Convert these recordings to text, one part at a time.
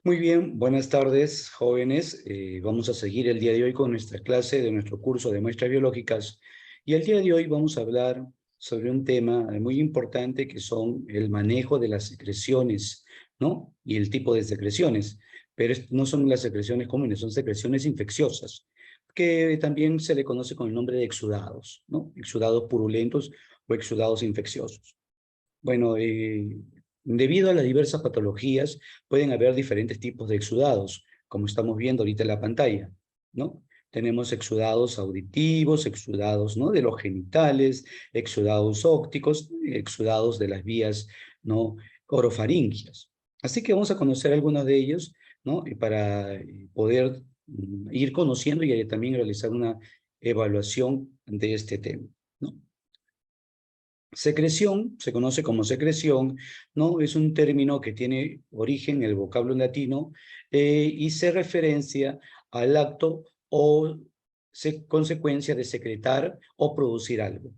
Muy bien, buenas tardes, jóvenes. Vamos a seguir el día de hoy con nuestra clase de nuestro curso de muestras biológicas. Y el día de hoy vamos a hablar sobre un tema muy importante que son el manejo de las secreciones, ¿no? Y el tipo de secreciones. Pero no son las secreciones comunes, son secreciones infecciosas, que también se le conoce con el nombre de exudados, ¿no? Exudados purulentos o exudados infecciosos. Bueno, debido a las diversas patologías, pueden haber diferentes tipos de exudados, como estamos viendo ahorita en la pantalla, ¿no? Tenemos exudados auditivos, exudados, ¿no?, de los genitales, exudados ópticos, exudados de las vías, ¿no?, orofaringias. Así que vamos a conocer algunos de ellos, ¿no?, y para poder ir conociendo y también realizar una evaluación de este tema, ¿no? Secreción, se conoce como secreción, ¿no? Es un término que tiene origen en el vocablo latino y se referencia al acto o consecuencia de secretar o producir algo.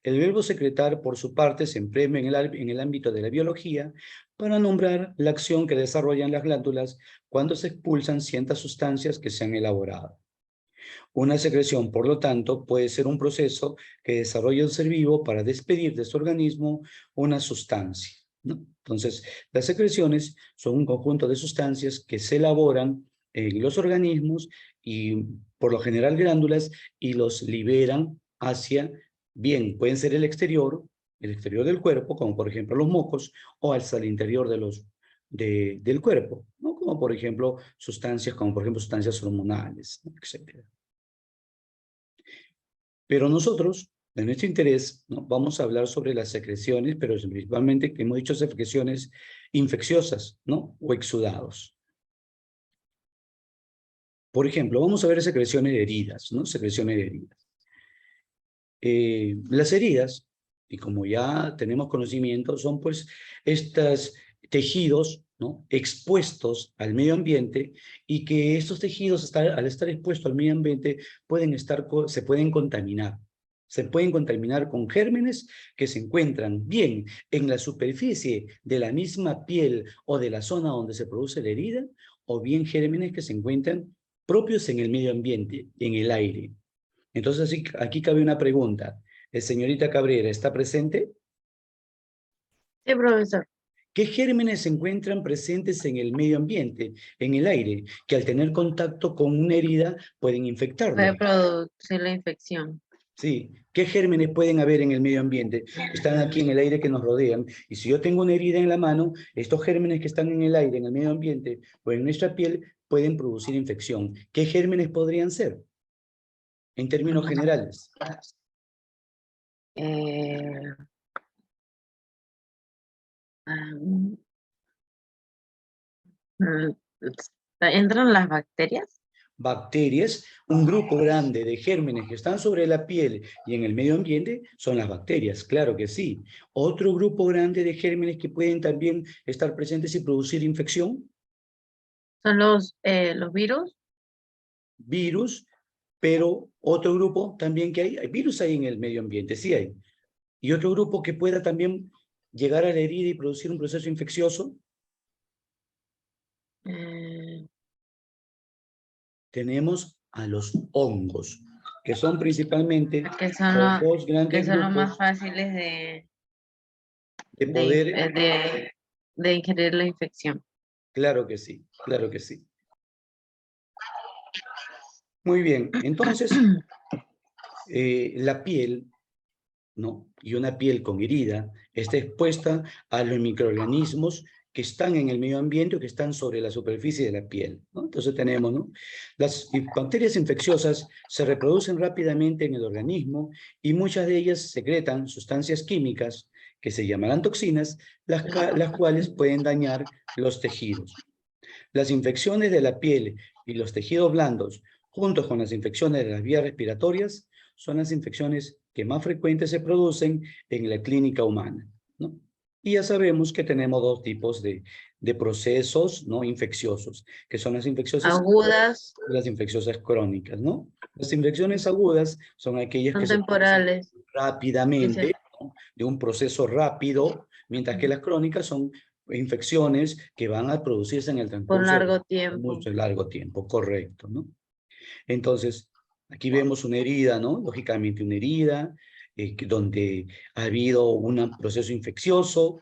El verbo secretar, por su parte, se emplea en el ámbito de la biología para nombrar la acción que desarrollan las glándulas cuando se expulsan ciertas sustancias que se han elaborado. Una secreción, por lo tanto, puede ser un proceso que desarrolla un ser vivo para despedir de su organismo una sustancia, ¿no? Entonces, las secreciones son un conjunto de sustancias que se elaboran en los organismos y, por lo general, glándulas, y los liberan hacia, bien, pueden ser el exterior del cuerpo, como por ejemplo los mocos, o hacia el interior del cuerpo, ¿no? Como por ejemplo sustancias hormonales, ¿no?, etcétera. Pero nosotros, en nuestro interés, ¿no?, vamos a hablar sobre las secreciones, pero principalmente, que hemos dicho, secreciones infecciosas, ¿no?, o exudados. Por ejemplo, vamos a ver secreciones de heridas, ¿no? Secreciones de heridas. Las heridas, y como ya tenemos conocimiento, son pues estos tejidos, ¿no?, expuestos al medio ambiente, y que estos tejidos, al estar expuestos al medio ambiente, se pueden contaminar. Se pueden contaminar con gérmenes que se encuentran bien en la superficie de la misma piel o de la zona donde se produce la herida, o bien gérmenes que se encuentran propios en el medio ambiente, en el aire. Entonces, aquí cabe una pregunta. Señorita Cabrera, ¿está presente? Sí, profesor. ¿Qué gérmenes se encuentran presentes en el medio ambiente, en el aire, que al tener contacto con una herida pueden infectarlo? Puede producir la infección. Sí. ¿Qué gérmenes pueden haber en el medio ambiente? Están aquí en el aire que nos rodean. Y si yo tengo una herida en la mano, estos gérmenes que están en el aire, en el medio ambiente o en nuestra piel, pueden producir infección. ¿Qué gérmenes podrían ser, en términos generales? Eh, mm, mm, ¿Entran las bacterias? Bacterias, un grupo grande de gérmenes que están sobre la piel y en el medio ambiente son las bacterias, claro que sí. Otro grupo grande de gérmenes que pueden también estar presentes y producir infección, ¿Son los virus? virus, pero otro grupo también que hay virus ahí en el medio ambiente, sí hay. Y otro grupo que pueda también llegar a la herida y producir un proceso infeccioso, Eh, tenemos a los hongos, que son principalmente que son los los, dos que grandes son los más grupos fáciles de de, inf- poder. de ingerir la infección. Claro que sí, claro que sí. Muy bien, entonces, la piel, ¿no?, y una piel con herida está expuesta a los microorganismos que están en el medio ambiente o que están sobre la superficie de la piel, ¿no? Entonces tenemos, ¿no?, las bacterias infecciosas se reproducen rápidamente en el organismo y muchas de ellas secretan sustancias químicas que se llamarán toxinas, las cuales pueden dañar los tejidos. Las infecciones de la piel y los tejidos blandos, junto con las infecciones de las vías respiratorias, son las infecciones que más frecuentes se producen en la clínica humana, ¿no? Y ya sabemos que tenemos dos tipos de procesos, ¿no?, infecciosos, que son las infecciosas Agudas, y las infecciosas crónicas, ¿no? Las infecciones agudas son aquellas que son se producen temporales. rápidamente, Dice, ¿no?, de un proceso rápido, mientras que las crónicas son infecciones que van a producirse en el Por transcurso largo de tiempo. mucho largo tiempo, correcto, ¿no? Entonces, aquí vemos una herida, ¿no? Lógicamente una herida donde ha habido un proceso infeccioso,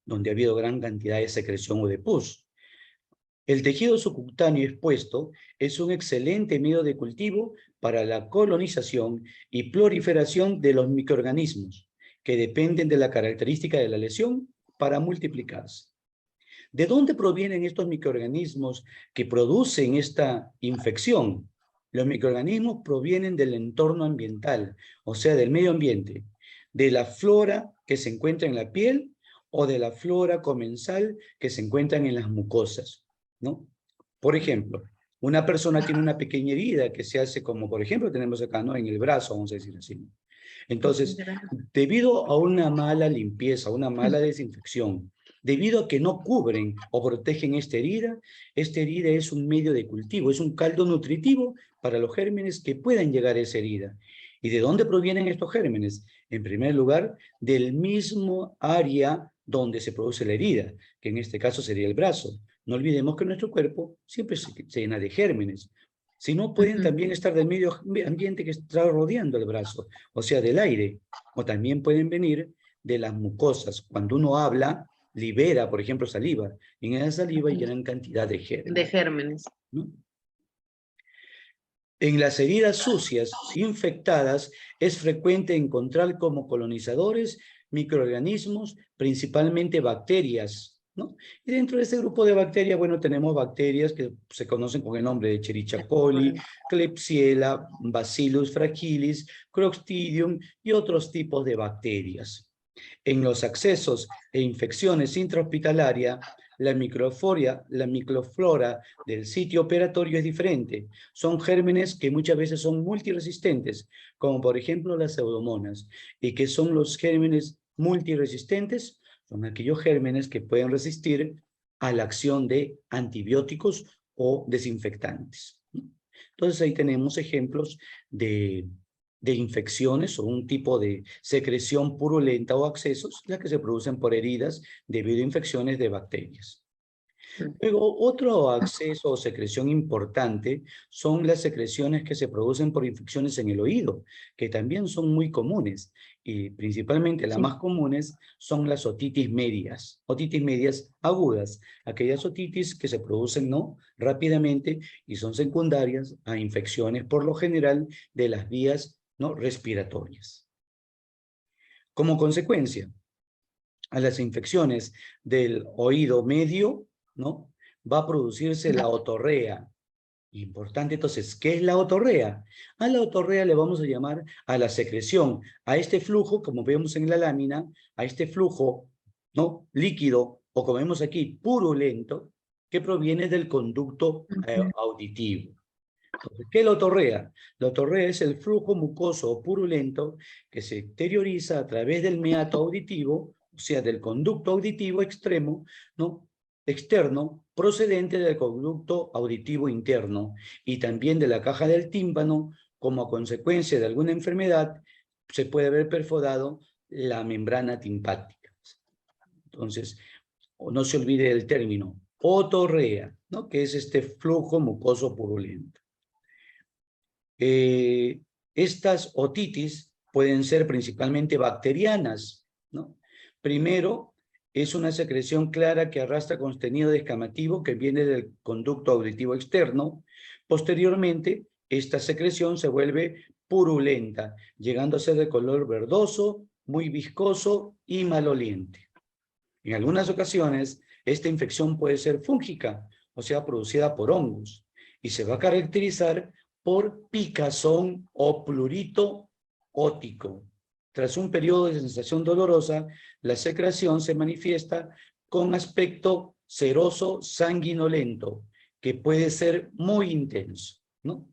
donde ha habido gran cantidad de secreción o de pus. El tejido subcutáneo expuesto es un excelente medio de cultivo para la colonización y proliferación de los microorganismos que dependen de la característica de la lesión para multiplicarse. ¿De dónde provienen estos microorganismos que producen esta infección? Los microorganismos provienen del entorno ambiental, o sea, del medio ambiente, de la flora que se encuentra en la piel o de la flora comensal que se encuentra en las mucosas, ¿no? Por ejemplo, una persona tiene una pequeña herida que se hace como, por ejemplo, tenemos acá, ¿no? En el brazo, vamos a decir así. Entonces, debido a una mala limpieza, una mala desinfección, debido a que no cubren o protegen esta herida es un medio de cultivo, es un caldo nutritivo para los gérmenes que puedan llegar a esa herida. ¿Y de dónde provienen estos gérmenes? En primer lugar, del mismo área donde se produce la herida, que en este caso sería el brazo. No olvidemos que nuestro cuerpo siempre se llena de gérmenes. Si no, pueden también estar del medio ambiente que está rodeando el brazo, o sea, del aire, o también pueden venir de las mucosas. Cuando uno habla, libera, por ejemplo, saliva, y en esa saliva hay gran cantidad de De gérmenes, gérmenes. ¿no? En las heridas sucias, infectadas, es frecuente encontrar como colonizadores microorganismos, principalmente bacterias, ¿no? Y dentro de este grupo de bacterias, bueno, tenemos bacterias que se conocen con el nombre de Escherichia coli, Klebsiella, Bacillus fragilis, Clostridium y otros tipos de bacterias. En los accesos e infecciones intrahospitalarias, la microflora del sitio operatorio es diferente. Son gérmenes que muchas veces son multiresistentes, como por ejemplo las pseudomonas. ¿Y qué son los gérmenes multiresistentes? Son aquellos gérmenes que pueden resistir a la acción de antibióticos o desinfectantes. Entonces ahí tenemos ejemplos de infecciones o un tipo de secreción purulenta o accesos, las que se producen por heridas debido a infecciones de bacterias. Luego, otro acceso o secreción importante son las secreciones que se producen por infecciones en el oído, que también son muy comunes, y principalmente las más comunes son las otitis medias agudas, aquellas otitis que se producen no rápidamente y son secundarias a infecciones por lo general de las vías no respiratorias. Como consecuencia, a las infecciones del oído medio, ¿no? Va a producirse la otorrea. Importante, entonces, ¿qué es la otorrea? A la otorrea le vamos a llamar a la secreción, a este flujo, como vemos en la lámina, a este flujo, ¿no? Líquido, o como vemos aquí, purulento, que proviene del conducto auditivo. Entonces, ¿qué es la otorrea? La otorrea es el flujo mucoso o purulento que se exterioriza a través del meato auditivo, o sea, del conducto auditivo extremo, ¿no? Externo, procedente del conducto auditivo interno y también de la caja del tímpano, como a consecuencia de alguna enfermedad, se puede haber perforado la membrana timpánica. Entonces, no se olvide del término otorrea, ¿no? Que es este flujo mucoso purulento. Estas otitis pueden ser principalmente bacterianas, ¿no? Primero, es una secreción clara que arrastra contenido descamativo que viene del conducto auditivo externo. Posteriormente, esta secreción se vuelve purulenta, llegando a ser de color verdoso, muy viscoso y maloliente. En algunas ocasiones, esta infección puede ser fúngica, o sea, producida por hongos, y se va a caracterizar por picazón o plurito ótico. Tras un periodo de sensación dolorosa, la secreción se manifiesta con aspecto ceroso sanguinolento, que puede ser muy intenso, ¿no?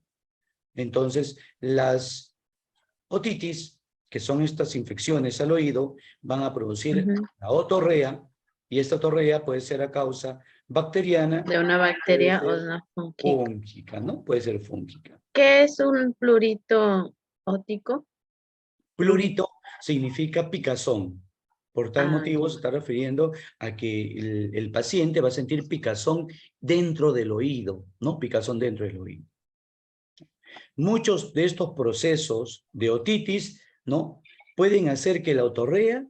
Entonces, las otitis, que son estas infecciones al oído, van a producir la otorrea, y esta otorrea puede ser a causa bacteriana, De una puede bacteria o de ser una fúngica. fúngica, ¿no? Puede ser fúngica. ¿Qué es un plurito ótico? Plurito significa picazón. Por tal motivo se está refiriendo a que el paciente va a sentir picazón dentro del oído, ¿no? Picazón dentro del oído. Muchos de estos procesos de otitis, ¿no? Pueden hacer que la otorrea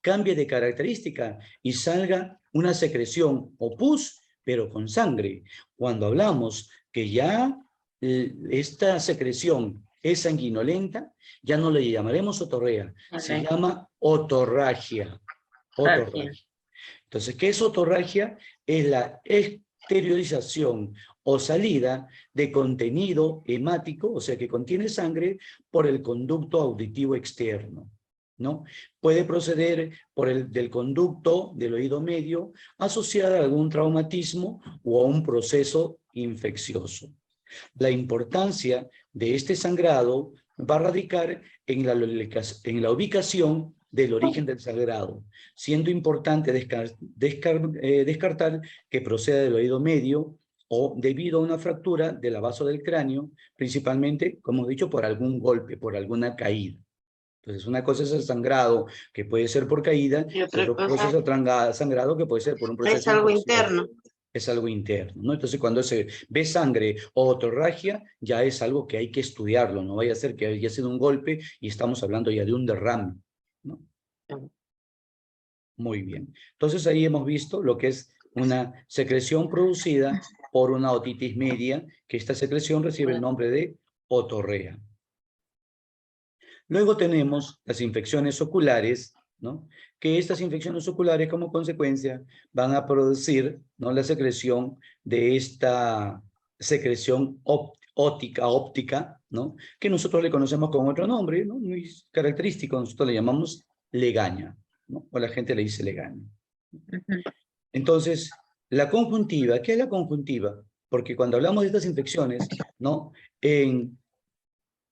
cambie de característica y salga una secreción o pus, pero con sangre. Cuando hablamos que ya esta secreción es sanguinolenta, ya no le llamaremos otorrea, se llama otorragia. Otorragia. Entonces, ¿qué es otorragia? Es la exteriorización o salida de contenido hemático, o sea, que contiene sangre, por el conducto auditivo externo, ¿no? Puede proceder del conducto del oído medio asociada a algún traumatismo o a un proceso infeccioso. La importancia de este sangrado va a radicar en la ubicación del origen del sangrado, siendo importante descartar que proceda del oído medio o debido a una fractura de la base del cráneo, principalmente, como he dicho, por algún golpe, por alguna caída. Entonces, una cosa es el sangrado, que puede ser por caída, y otra cosa es el sangrado, que puede ser por un proceso es algo interno. Es algo interno, ¿no? Entonces, cuando se ve sangre o otorragia, ya es algo que hay que estudiarlo, no vaya a ser que haya sido un golpe y estamos hablando ya de un derrame, ¿no? Muy bien. Entonces, ahí hemos visto lo que es una secreción producida por una otitis media, que esta secreción recibe el nombre de otorrea. Luego tenemos las infecciones oculares, ¿no? Que estas infecciones oculares, como consecuencia, van a producir, ¿no?, la secreción de esta secreción óptica, ¿no?, que nosotros le conocemos con otro nombre, ¿no?, muy característico. Nosotros le llamamos legaña, ¿no?, o la gente le dice legaña. Entonces, la conjuntiva, ¿qué es la conjuntiva? Porque cuando hablamos de estas infecciones, ¿no?, en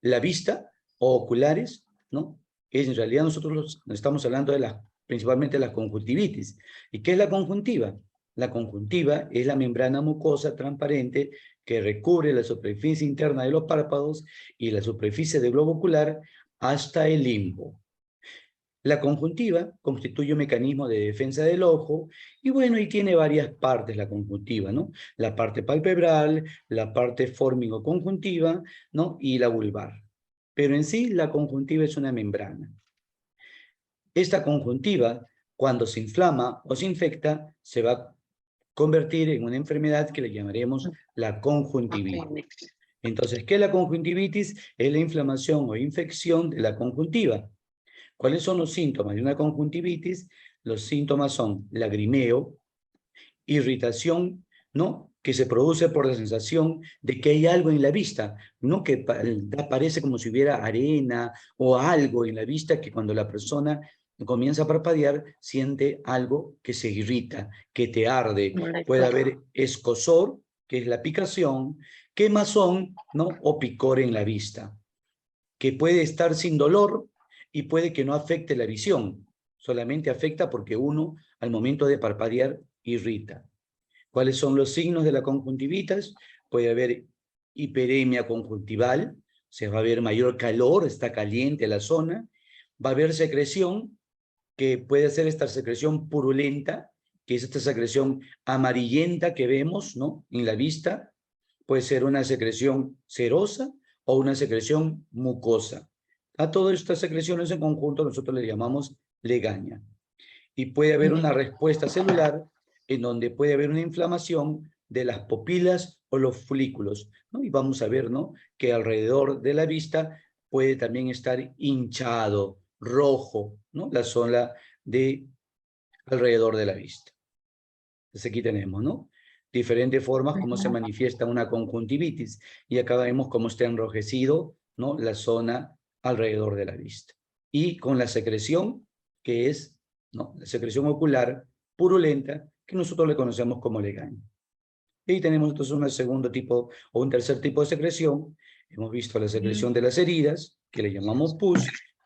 la vista o oculares, ¿no?, en realidad nosotros estamos hablando de principalmente de la conjuntivitis. ¿Y qué es la conjuntiva? La conjuntiva es la membrana mucosa transparente que recubre la superficie interna de los párpados y la superficie del globo ocular hasta el limbo. La conjuntiva constituye un mecanismo de defensa del ojo y bueno, y tiene varias partes la conjuntiva, ¿no? La parte palpebral, la parte fórmico-conjuntiva, ¿no?, y la vulvar. Pero en sí, la conjuntiva es una membrana. Esta conjuntiva, cuando se inflama o se infecta, se va a convertir en una enfermedad que le llamaremos la conjuntivitis. Entonces, ¿qué es la conjuntivitis? Es la inflamación o infección de la conjuntiva. ¿Cuáles son los síntomas de una conjuntivitis? Los síntomas son lagrimeo, irritación, ¿no?, que se produce por la sensación de que hay algo en la vista, ¿no?, que parece como si hubiera arena o algo en la vista, que cuando la persona comienza a parpadear siente algo que se irrita, que te arde. Puede haber escozor, que es la picación, quemazón, ¿no?, o picor en la vista, que puede estar sin dolor y puede que no afecte la visión, solamente afecta porque uno al momento de parpadear irrita. ¿Cuáles son los signos de la conjuntivitis? Puede haber hiperemia conjuntival, se va a ver mayor calor, está caliente la zona, va a haber secreción, que puede ser esta secreción purulenta, que es esta secreción amarillenta que vemos, ¿no?, en la vista. Puede ser una secreción serosa o una secreción mucosa. A todas estas secreciones en conjunto nosotros le llamamos legaña. Y puede haber una respuesta celular en donde puede haber una inflamación de las pupilas o los folículos, ¿no? Y vamos a ver, ¿no?, que alrededor de la vista puede también estar hinchado, rojo, ¿no?, la zona de alrededor de la vista. Entonces aquí tenemos, ¿no?, diferentes formas como se manifiesta una conjuntivitis. Y acá vemos cómo está enrojecido, ¿no?, la zona alrededor de la vista. Y con la secreción, que es, ¿no?, la secreción ocular purulenta, que nosotros le conocemos como legaña. Y ahí tenemos entonces un segundo tipo o un tercer tipo de secreción. Hemos visto la secreción de las heridas, que le llamamos pus,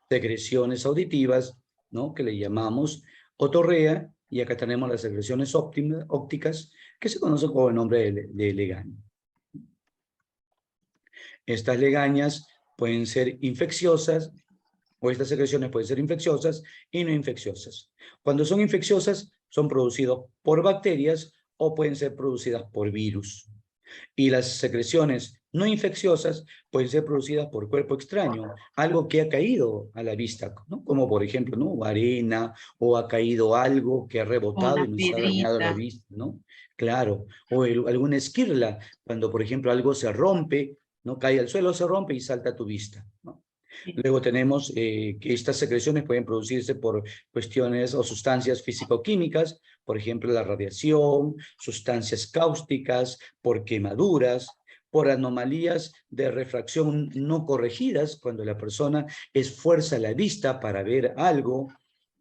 secreciones auditivas, ¿no?, que le llamamos otorrea, y acá tenemos las secreciones ópticas, que se conocen con el nombre de legaña. Estas legañas pueden ser infecciosas, o estas secreciones pueden ser infecciosas y no infecciosas. Cuando son infecciosas, son producidos por bacterias o pueden ser producidas por virus. Y las secreciones no infecciosas pueden ser producidas por cuerpo extraño, algo que ha caído a la vista, ¿no? Como por ejemplo, ¿no? Arena, o ha caído algo que ha rebotado Una y nos ha dañado la piedrita. vista, ¿no? Claro, o alguna esquirla, cuando por ejemplo algo se rompe, ¿no? Cae al suelo, se rompe y salta a tu vista, ¿no? Sí. Luego tenemos que estas secreciones pueden producirse por cuestiones o sustancias físico-químicas, por ejemplo, la radiación, sustancias cáusticas, por quemaduras, por anomalías de refracción no corregidas, cuando la persona esfuerza la vista para ver algo,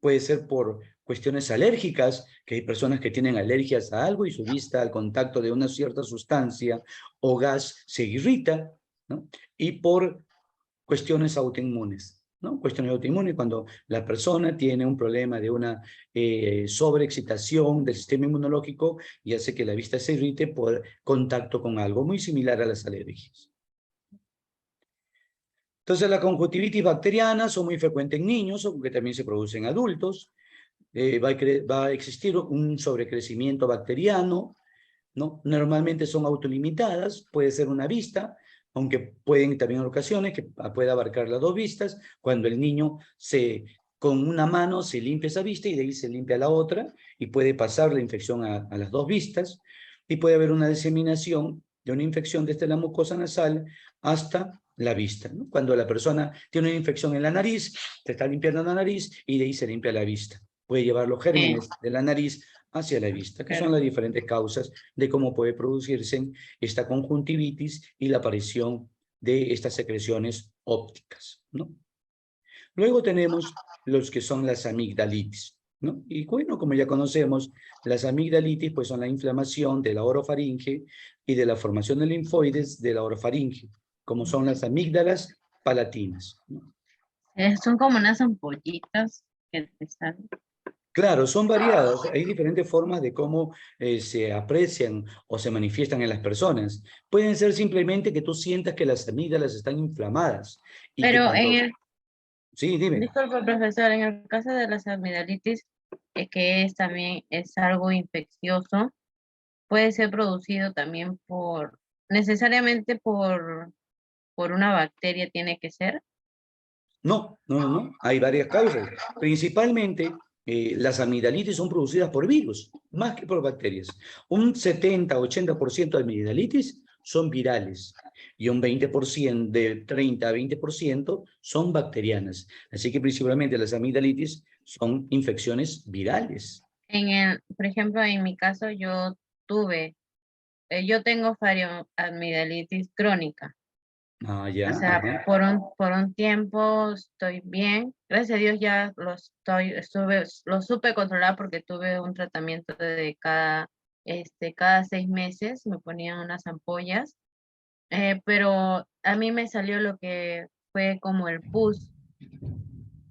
puede ser por cuestiones alérgicas, que hay personas que tienen alergias a algo y su vista al contacto de una cierta sustancia o gas se irrita, ¿no? Y por cuestiones autoinmunes, ¿no? Cuestiones autoinmunes cuando la persona tiene un problema de una sobreexcitación del sistema inmunológico y hace que la vista se irrite por contacto con algo muy similar a las alergias. Entonces, la conjuntivitis bacteriana son muy frecuentes en niños, aunque también se producen en adultos. Va a existir un sobrecrecimiento bacteriano, ¿no? Normalmente son autolimitadas, puede ser una vista, aunque pueden también en ocasiones que pueda abarcar las dos vistas, cuando el niño con una mano se limpia esa vista y de ahí se limpia la otra y puede pasar la infección a las dos vistas y puede haber una diseminación de una infección desde la mucosa nasal hasta la vista, ¿no? Cuando la persona tiene una infección en la nariz, se está limpiando la nariz y de ahí se limpia la vista. Puede llevar los gérmenes de la nariz hacia la vista, que son Claro. las diferentes causas de cómo puede producirse esta conjuntivitis y la aparición de estas secreciones ópticas, ¿no? Luego tenemos los que son las amigdalitis, ¿no? Y bueno, como ya conocemos, las amigdalitis pues son la inflamación de la orofaringe y de la formación de linfoides de la orofaringe, como son las amígdalas palatinas, ¿no? Son como unas ampollitas que te están. Claro, son variadas. Hay diferentes formas de cómo se aprecian o se manifiestan en las personas. Pueden ser simplemente que tú sientas que las amígdalas están inflamadas y que Pero en cuando... el, Sí, dime. disculpa, profesor, en el caso de las amigdalitis, que es también es algo infeccioso, puede ser producido también necesariamente por una bacteria tiene que ser. No, no, no, no. Hay varias causas. Principalmente, las amigdalitis son producidas por virus, más que por bacterias. Un 70-80% de amigdalitis son virales y un 20%, de 30 a 20% son bacterianas. Así que principalmente las amigdalitis son infecciones virales. Por ejemplo, en mi caso tuve, yo tengo faringoamigdalitis crónica. Ah, O ya, sea, ajá. por un tiempo estoy bien. Gracias a Dios ya lo supe controlar porque tuve un tratamiento de cada 6 meses, me ponían unas ampollas, pero a mí me salió lo que fue como el pus,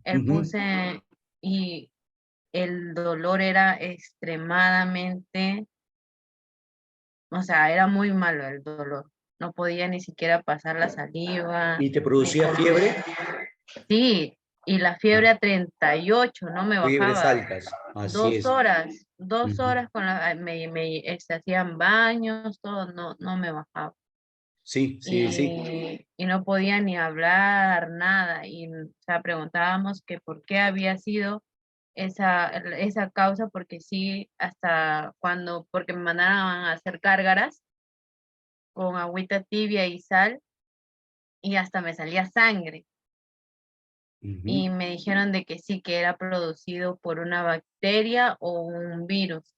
Ujú. y el dolor era extremadamente, o sea, era muy malo el dolor. No podía ni siquiera pasar la saliva, ¿Y te ni producía comer. fiebre? Sí, y la fiebre a 38 no me Fiebres bajaba. altas, así Dos es. horas, dos Ujú. horas se hacían baños, todo, no me bajaba. Sí, sí, sí. Y no podía ni hablar, nada. Y, o sea, preguntábamos que por qué había sido esa causa, porque sí, porque me mandaron a hacer gárgaras con agüita tibia y sal, y hasta me salía sangre. Ujú. Y me dijeron de que sí, que era producido por una bacteria o un virus,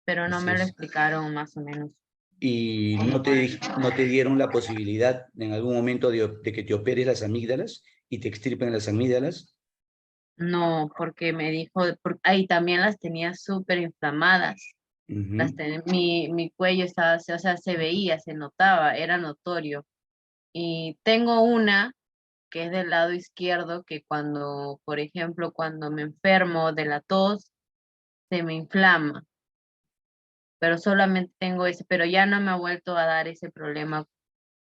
pero no Así me lo es. explicaron más o menos. ¿Y cómo era. no te dieron la posibilidad en algún momento de que te operes las amígdalas y te extirpen las amígdalas? No, porque me dijo, ahí también las tenía súper inflamadas. Ujú. Mi cuello estaba, o sea, se veía, se notaba, era notorio. Y tengo una que es del lado izquierdo, que por ejemplo, cuando me enfermo de la tos, se me inflama, pero solamente tengo ese, pero ya no me ha vuelto a dar ese problema,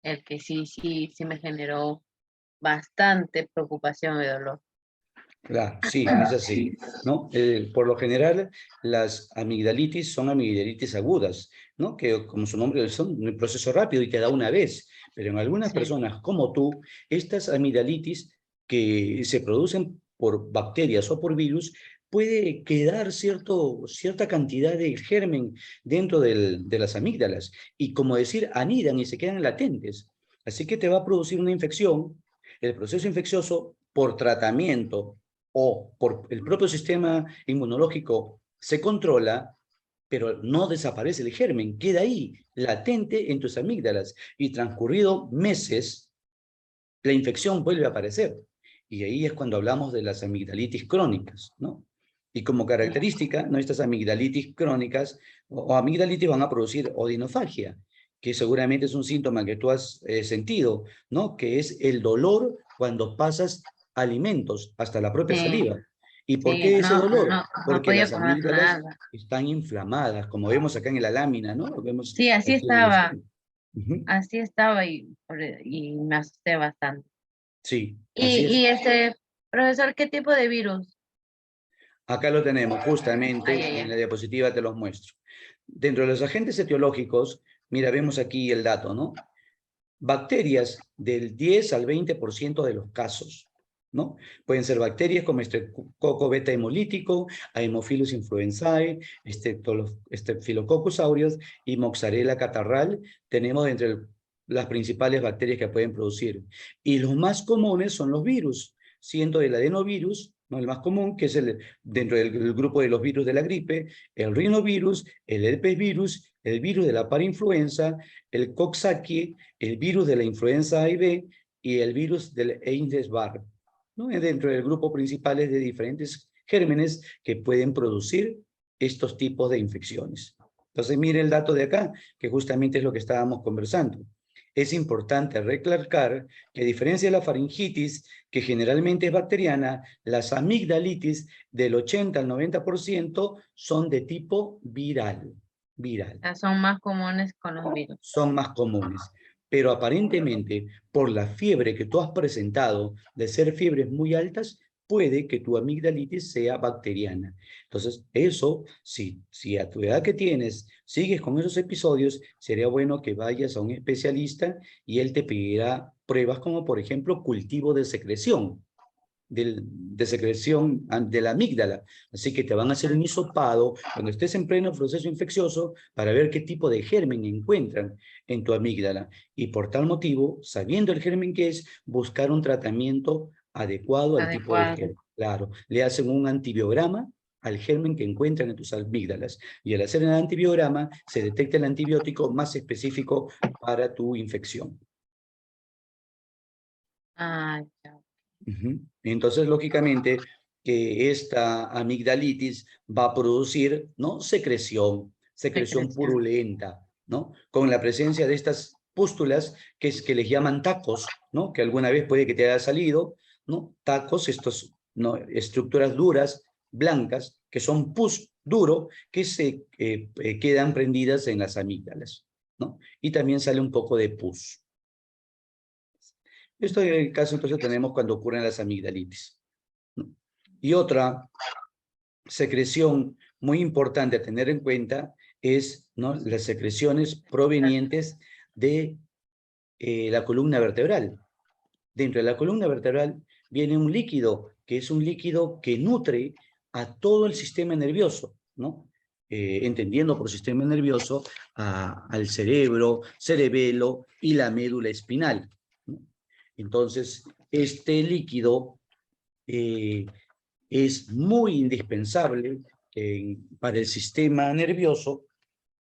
el que sí me generó. bastante preocupación y dolor. Claro, sí, es así, ¿no? Por lo general, las amigdalitis son amigdalitis agudas, ¿no? Que como su nombre son un proceso rápido y te da una vez. Pero en algunas Sí, personas como tú, estas amigdalitis que se producen por bacterias o por virus, puede quedar cierta cantidad de germen dentro de las amígdalas. Y como decir, anidan y se quedan latentes. Así que te va a producir una infección. El proceso infeccioso por tratamiento o por el propio sistema inmunológico se controla, pero no desaparece el germen, queda ahí, latente en tus amígdalas, y transcurrido meses, la infección vuelve a aparecer. Y ahí es cuando hablamos de las amigdalitis crónicas, ¿no? Y como característica, ¿no? Estas amigdalitis crónicas o amigdalitis van a producir odinofagia, que seguramente es un síntoma que tú has sentido, ¿no? Que es el dolor cuando pasas alimentos hasta la propia sí, saliva. ¿Y por sí, qué ese no, dolor? no, no Porque podía las comer amígdalas nada. están inflamadas, como vemos acá en la lámina, ¿no? Lo vemos Sí, aquí en el esquema. Ujú. así estaba y me asusté bastante. Sí, así es. Profesor, ¿qué tipo de virus? Acá lo tenemos, Ay, justamente ay, en ay. la diapositiva te los muestro. Dentro de los agentes etiológicos, mira, vemos aquí el dato, ¿no? Bacterias del 10 al 20% de los casos, ¿no? Pueden ser bacterias como Streptococcus beta hemolítico, Haemophilus influenzae, Staphylococcus aureus y Moxarella catarrhal. Tenemos entre las principales bacterias que pueden producir. Y los más comunes son los virus, siendo el adenovirus, ¿no? El más común, que es dentro del grupo de los virus de la gripe, el rinovirus, el herpes virus, el virus de la parainfluenza, el Coxsackie, el virus de la influenza A y B y el virus del Epstein-Barr, ¿no? Dentro del grupo principales de diferentes gérmenes que pueden producir estos tipos de infecciones. Entonces, mire el dato de acá, que justamente es lo que estábamos conversando. Es importante recalcar que a diferencia de la faringitis, que generalmente es bacteriana, las amigdalitis del 80 al 90% son de tipo viral. Viral. O sea, son más comunes con los virus. Son más comunes. Pero aparentemente, por la fiebre que tú has presentado, de ser fiebres muy altas, puede que tu amigdalitis sea bacteriana. Entonces, eso, si a tu edad que tienes sigues con esos episodios, sería bueno que vayas a un especialista y él te pedirá pruebas como, por ejemplo, cultivo de secreción de secreción de la amígdala. Así que te van a hacer un hisopado cuando estés en pleno proceso infeccioso para ver qué tipo de germen encuentran en tu amígdala. Y por tal motivo, sabiendo el germen que es, buscar un tratamiento adecuado al tipo de Adecuado. germen. Claro, le hacen un antibiograma al germen que encuentran en tus amígdalas. Y al hacer el antibiograma, se detecta el antibiótico más específico para tu infección. Ah, ya. Ujú. Entonces, lógicamente, que esta amigdalitis va a producir, ¿no? Secreción Secreción. purulenta, ¿no? Con la presencia de estas pústulas que les llaman tacos, ¿no? Que alguna vez puede que te haya salido, ¿no? Tacos, estos, ¿no? Estructuras duras, blancas, que son pus duro, que se quedan prendidas en las amígdalas, ¿no? Y también sale un poco de pus. Esto es el caso entonces tenemos cuando ocurren las amigdalitis, ¿no? Y otra secreción muy importante a tener en cuenta es, ¿no? Las secreciones provenientes de la columna vertebral. Dentro de la columna vertebral viene un líquido, que es un líquido que nutre a todo el sistema nervioso, ¿no? Entendiendo por sistema nervioso al cerebro, cerebelo y la médula espinal, ¿no? Entonces, este líquido eh, es muy indispensable para el sistema nervioso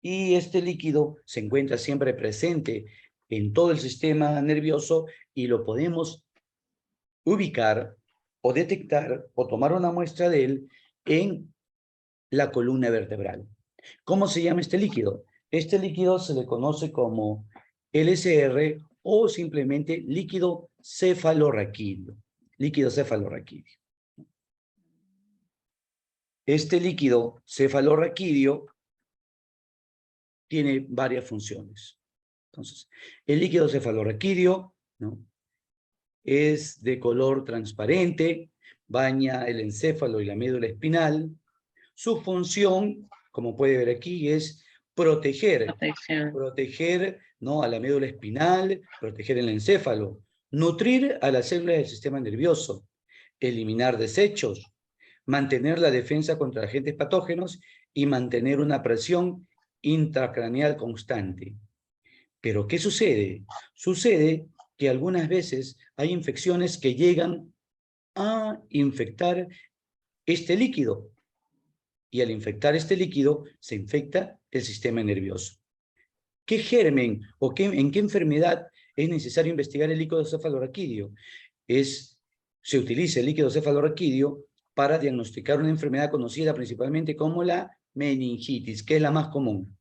y este líquido se encuentra siempre presente en todo el sistema nervioso y lo podemos ubicar o detectar o tomar una muestra de él en la columna vertebral. ¿Cómo se llama este líquido? Este líquido se le conoce como LSR o simplemente líquido cefalorraquídeo. Líquido cefalorraquídeo. Este líquido cefalorraquídeo tiene varias funciones. Entonces, el líquido cefalorraquídeo, ¿no? es de color transparente, baña el encéfalo y la médula espinal. Su función, como puede ver aquí, es proteger, ¿no?, a la médula espinal, proteger el encéfalo, nutrir a las células del sistema nervioso, eliminar desechos, mantener la defensa contra agentes patógenos y mantener una presión intracraneal constante. Pero ¿qué sucede? Sucede que algunas veces hay infecciones que llegan a infectar este líquido, y al infectar este líquido se infecta el sistema nervioso. ¿Qué germen o en qué enfermedad es necesario investigar el líquido cefalorraquídeo? Se utiliza el líquido cefalorraquídeo para diagnosticar una enfermedad conocida principalmente como la meningitis, que es la más común.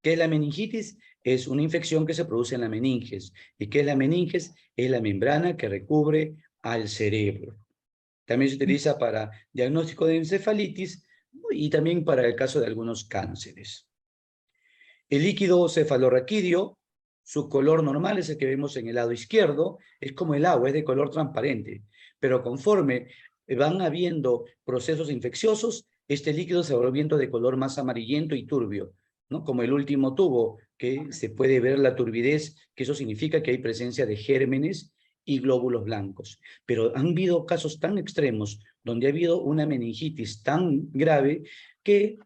¿Qué es la meningitis? Es una infección que se produce en la meninges. ¿Y qué es la meninges? Es la membrana que recubre al cerebro. También se utiliza para diagnóstico de encefalitis y también para el caso de algunos cánceres. El líquido cefalorraquídeo, su color normal es el que vemos en el lado izquierdo, es como el agua, es de color transparente, pero conforme van habiendo procesos infecciosos, este líquido se va volviendo de color más amarillento y turbio, ¿no? Como el último tubo, que se puede ver la turbidez, que eso significa que hay presencia de gérmenes y glóbulos blancos. Pero han habido casos tan extremos donde ha habido una meningitis tan grave que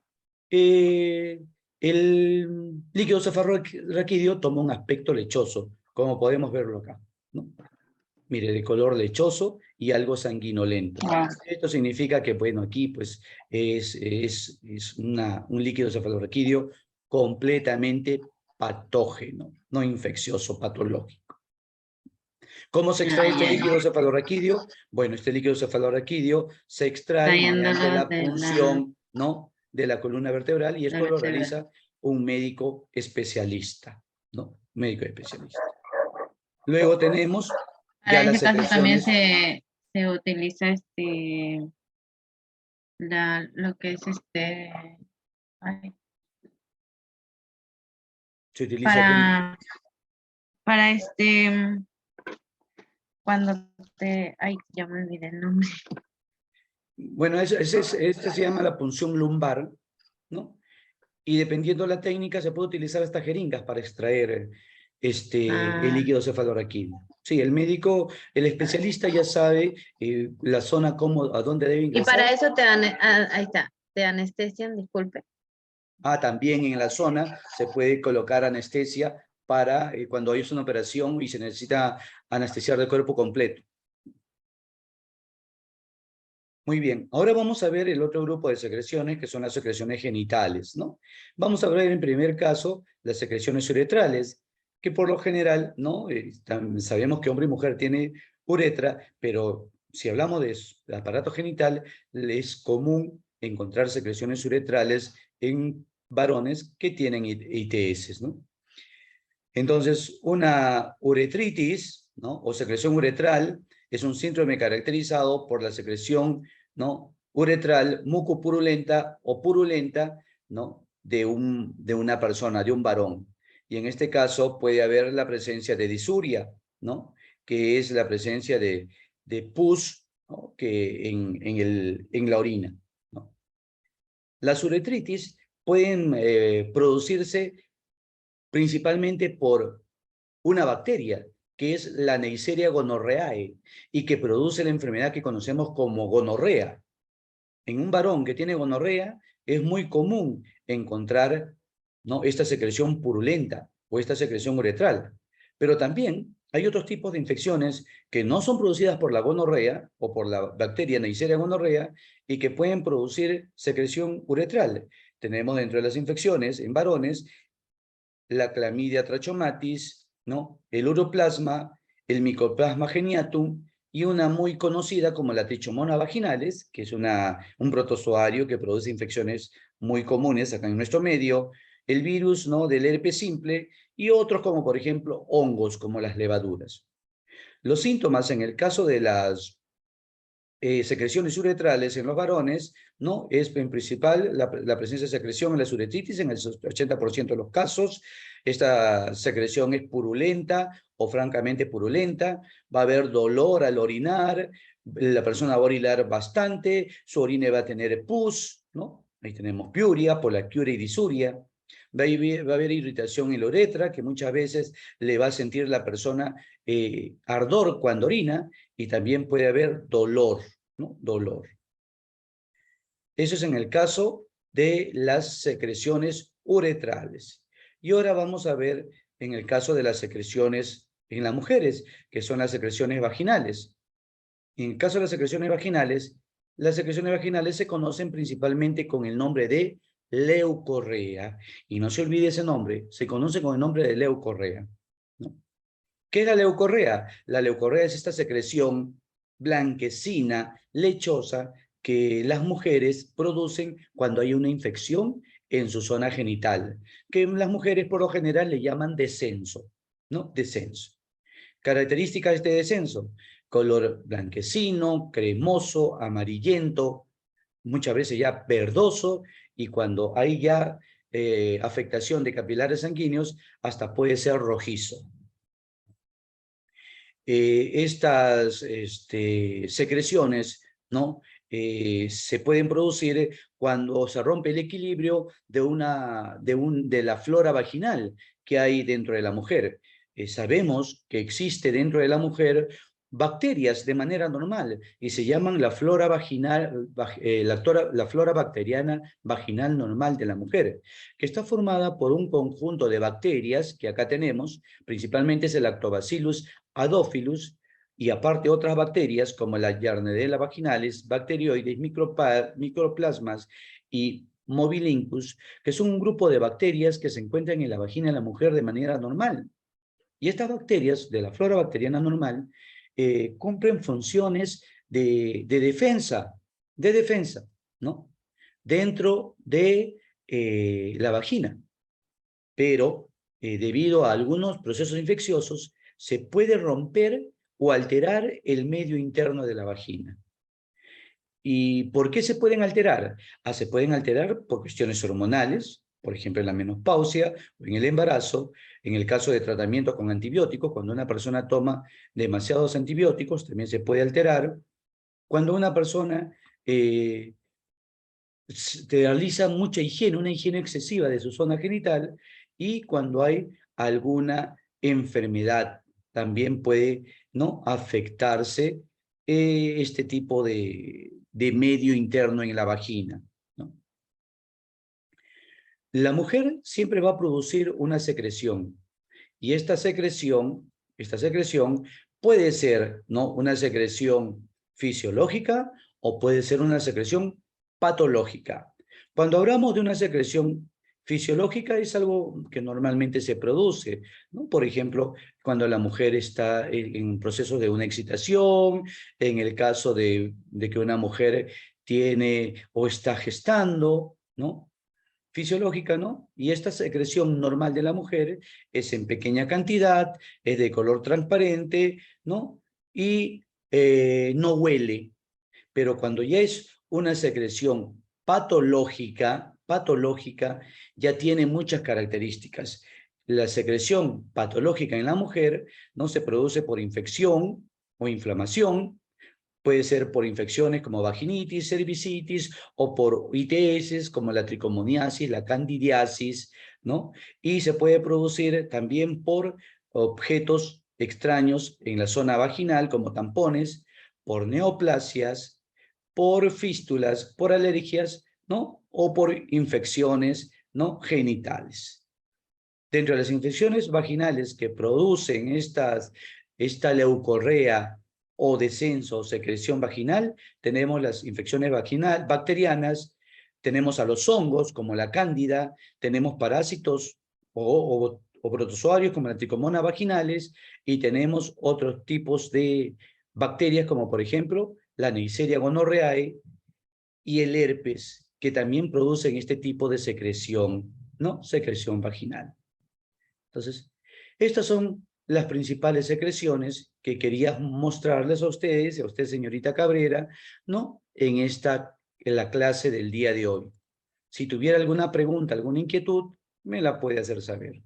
el líquido cefalorraquídeo toma un aspecto lechoso, como podemos verlo acá, ¿no? Mire, de color lechoso y algo sanguinolento. Esto significa que, bueno, aquí pues es un líquido cefalorraquídeo completamente patógeno, no infeccioso, patológico. ¿Cómo se extrae este líquido cefalorraquídeo? Bueno, este líquido cefalorraquídeo se extrae mediante la punción, ¿no?, de la columna vertebral, y esto lo realiza un médico especialista, ¿no? Médico especialista. Luego tenemos ya las secreciones. También se utiliza lo que es ay, Se utiliza para cuando ay, ya me olvidé el nombre. Bueno, esta se llama la punción lumbar, ¿no? Y dependiendo de la técnica se puede utilizar hasta jeringas para extraer el líquido cefalorraquídeo. Sí, el médico, el especialista ya sabe la zona a dónde debe ingresar. Y para eso ahí está, te anestesian, disculpe. También en la zona se puede colocar anestesia para cuando hay una operación y se necesita anestesiar el cuerpo completo. Muy bien, ahora vamos a ver el otro grupo de secreciones, que son las secreciones genitales, ¿no? Vamos a ver en primer caso las secreciones uretrales, que por lo general, ¿no? Sabemos que hombre y mujer tiene uretra, pero si hablamos de aparato genital, es común encontrar secreciones uretrales en varones que tienen ITS, ¿no? Entonces, una uretritis, ¿no?, o secreción uretral es un síndrome caracterizado por la secreción, ¿no?, uretral mucopurulenta o purulenta, ¿no?, de una persona, de un varón. Y en este caso puede haber la presencia de disuria, ¿no?, que es la presencia de pus, ¿no?, que en la orina, ¿no? Las uretritis pueden producirse principalmente por una bacteria, que es la Neisseria gonorrheae, y que produce la enfermedad que conocemos como gonorrea. En un varón que tiene gonorrea es muy común encontrar, ¿no?, esta secreción purulenta o esta secreción uretral. Pero también hay otros tipos de infecciones que no son producidas por la gonorrea o por la bacteria Neisseria gonorrhea y que pueden producir secreción uretral. Tenemos dentro de las infecciones en varones la clamidia trachomatis, ¿no?, el uroplasma, el mycoplasma geniatum y una muy conocida como la trichomonas vaginales, que es un protozoario que produce infecciones muy comunes acá en nuestro medio, el virus, ¿no?, del herpes simple y otros como por ejemplo hongos como las levaduras. Los síntomas en el caso de las secreciones uretrales en los varones, ¿no?, es en principal la presencia de secreción en las uretritis en el 80% de los casos. Esta secreción es purulenta o francamente purulenta, va a haber dolor al orinar, la persona va a orinar bastante, su orina va a tener pus, ¿no? Ahí tenemos piuria, poliaquiuria y disuria. Va a haber irritación en la uretra, que muchas veces le va a sentir la persona ardor cuando orina, y también puede haber dolor, ¿no? Dolor. Eso es en el caso de las secreciones uretrales. Y ahora vamos a ver en el caso de las secreciones en las mujeres, que son las secreciones vaginales. En el caso de las secreciones vaginales se conocen principalmente con el nombre de leucorrea. Y no se olvide ese nombre, se conoce con el nombre de leucorrea, ¿no? ¿Qué es la leucorrea? La leucorrea es esta secreción blanquecina, lechosa, que las mujeres producen cuando hay una infección en su zona genital, que las mujeres por lo general le llaman descenso, ¿no? Descenso. Características de este descenso: color blanquecino, cremoso, amarillento, muchas veces ya verdoso, y cuando hay ya afectación de capilares sanguíneos, hasta puede ser rojizo. Estas secreciones, ¿no? Se pueden producir cuando se rompe el equilibrio de la flora vaginal que hay dentro de la mujer. Sabemos que existe dentro de la mujer bacterias de manera normal y se llaman la flora vaginal, la flora bacteriana vaginal normal de la mujer, que está formada por un conjunto de bacterias que acá tenemos, principalmente es el Lactobacillus adophilus, y aparte otras bacterias como la Yarnedella vaginalis, bacterioides, microplasmas y Mobilincus, que son un grupo de bacterias que se encuentran en la vagina de la mujer de manera normal. Y estas bacterias de la flora bacteriana normal cumplen funciones de defensa, ¿no? Dentro de la vagina. Pero debido a algunos procesos infecciosos, se puede romper o alterar el medio interno de la vagina. ¿Y por qué se pueden alterar? Se pueden alterar por cuestiones hormonales, por ejemplo en la menopausia o en el embarazo, en el caso de tratamiento con antibióticos, cuando una persona toma demasiados antibióticos, también se puede alterar. Cuando una persona realiza mucha higiene, una higiene excesiva de su zona genital, y cuando hay alguna enfermedad, también puede, ¿no?, afectarse este tipo de medio interno en la vagina, ¿no? La mujer siempre va a producir una secreción, y esta secreción puede ser, ¿no?, una secreción fisiológica o puede ser una secreción patológica. Cuando hablamos de una secreción fisiológica es algo que normalmente se produce, ¿no? Por ejemplo, cuando la mujer está en proceso de una excitación, en el caso de que una mujer tiene o está gestando, ¿no? Fisiológica, ¿no? Y esta secreción normal de la mujer es en pequeña cantidad, es de color transparente, ¿no? Y no huele. Pero cuando ya es una secreción patológica, ya tiene muchas características. La secreción patológica en la mujer no se produce por infección o inflamación. Puede ser por infecciones como vaginitis, cervicitis, o por ITS como la tricomoniasis, la candidiasis, ¿no? Y se puede producir también por objetos extraños en la zona vaginal, como tampones, por neoplasias, por fístulas, por alergias, ¿no? O por infecciones, ¿no?, genitales. Dentro de las infecciones vaginales que producen esta leucorrea o descenso o secreción vaginal, tenemos las infecciones bacterianas, tenemos a los hongos como la cándida, tenemos parásitos o protozoarios como la tricomonas vaginales, y tenemos otros tipos de bacterias como por ejemplo la Neisseria gonorrhoeae y el herpes, que también producen este tipo de secreción, ¿no? Secreción vaginal. Entonces, estas son las principales secreciones que quería mostrarles a ustedes, a usted, señorita Cabrera, ¿no?, en la clase del día de hoy. Si tuviera alguna pregunta, alguna inquietud, me la puede hacer saber.